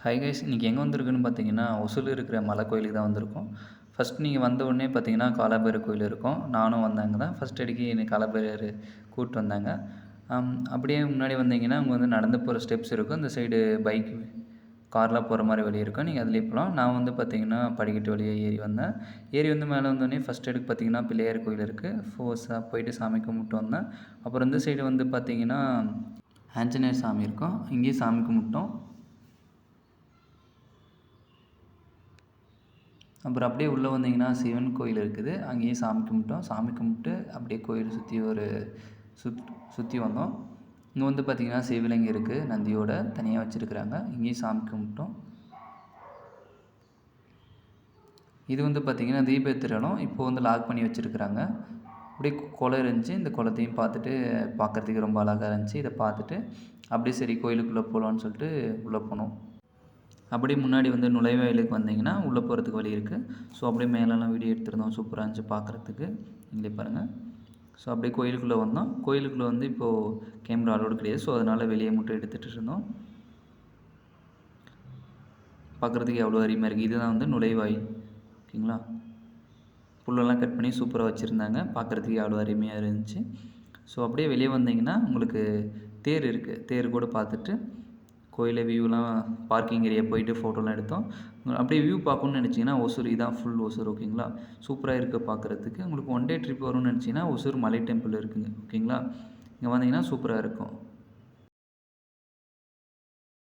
Hi guys, இன்றைக்கி எங்கே வந்திருக்குன்னு பார்த்தீங்கன்னா, ஒசூரில் இருக்கிற மலை கோயிலுக்கு தான் வந்திருக்கோம். ஃபஸ்ட் நீங்கள் வந்த உடனே பார்த்தீங்கன்னா, காலபைரவர் கோயில் இருக்கும். நானும் வந்தேங்க தான். ஃபஸ்ட் அடிக்கு என்னை காலபைரவர் கூப்பிட்டு வந்தாங்க. அப்படியே முன்னாடி வந்தீங்கன்னா, அங்கே வந்து நடந்து போகிற ஸ்டெப்ஸ் இருக்கும். இந்த சைடு பைக், கார்லாம் போகிற மாதிரி வழி இருக்கும். நீங்கள் அதிலேயே போகலாம். நான் வந்து பார்த்தீங்கன்னா, படிக்கட்டு வழியாக ஏறி வந்தேன். ஏறி வந்து மேலே வந்தோடனே ஃபஸ்ட் எடுக்கு பார்த்தீங்கன்னா, பிள்ளையார் கோயில் இருக்குது. ஃபோர்ஸாக போயிட்டு சாமி கும்பிட்டு வந்தேன். அப்புறம் இந்த சைடு வந்து பார்த்தீங்கன்னா, ஆஞ்சநேயர் சாமி இருக்கும். இங்கேயும் சாமி கும்பிட்டோம். அப்புறம் அப்படியே உள்ளே வந்தீங்கன்னா சிவன் கோயில் இருக்குது. அங்கேயும் சாமி கும்பிட்டோம். சாமி கும்பிட்டு அப்படியே கோயில் சுற்றி ஒரு சுற்றி வந்தோம். இங்கே வந்து பார்த்திங்கன்னா சிவலிங்கம் இருக்குது, நந்தியோட தனியாக வச்சுருக்குறாங்க. இங்கேயும் சாமி கும்பிட்டோம். இது வந்து பார்த்திங்கன்னா தீபேத்துற இடம். இப்போது வந்து லாக் பண்ணி வச்சுருக்குறாங்க. அப்படியே குளம் இருந்துச்சு. இந்த குளத்தையும் பார்த்துட்டு பார்க்குறதுக்கு ரொம்ப அழகாக இருந்துச்சு. இதை பார்த்துட்டு அப்படியே சரி கோயிலுக்குள்ளே போகலான்னு சொல்லிட்டு உள்ளே போனோம். அப்படியே முன்னாடி வந்து நுழைவாயிலுக்கு வந்தீங்கன்னா உள்ளே போகிறதுக்கு வழி இருக்குது. ஸோ அப்படியே மேலெல்லாம் வீடியோ எடுத்துருந்தோம். சூப்பராக இருந்துச்சு பார்க்குறதுக்கு. நீங்களே பாருங்கள். ஸோ அப்படியே கோயிலுக்குள்ளே வந்தோம். கோயிலுக்குள்ளே வந்து இப்போது கேமரா அலோடு கிடையாது. ஸோ அதனால் வெளியே மட்டும் எடுத்துகிட்டு இருந்தோம். பார்க்குறதுக்கு எவ்வளோ அருமையாக இருக்குது. இதுதான் வந்து நுழைவாயில். ஓகேங்களா? புல்லெல்லாம் கட் பண்ணி சூப்பராக வச்சுருந்தாங்க. பார்க்குறதுக்கு எவ்வளோ அருமையாக இருந்துச்சு. ஸோ அப்படியே வெளியே வந்தீங்கன்னா உங்களுக்கு தேர் இருக்குது. தேர் கூட பார்த்துட்டு கோயிலில் வியூலாம் பார்க்கிங் ஏரியா போயிட்டு ஃபோட்டோலாம் எடுத்தோம். அப்படியே வியூ பார்க்கணுன்னு நினச்சிங்கன்னா ஒசூர் இதான் ஃபுல் ஒசூர். ஓகேங்களா? சூப்பராக இருக்குது பார்க்குறதுக்கு. உங்களுக்கு ஒன் டே ட்ரிப் வரும்னு நினச்சிங்கன்னா ஒசூர் மலை டெம்பிள் இருக்குதுங்க. ஓகேங்களா? இங்கே வந்தீங்கன்னா சூப்பராக இருக்கும்.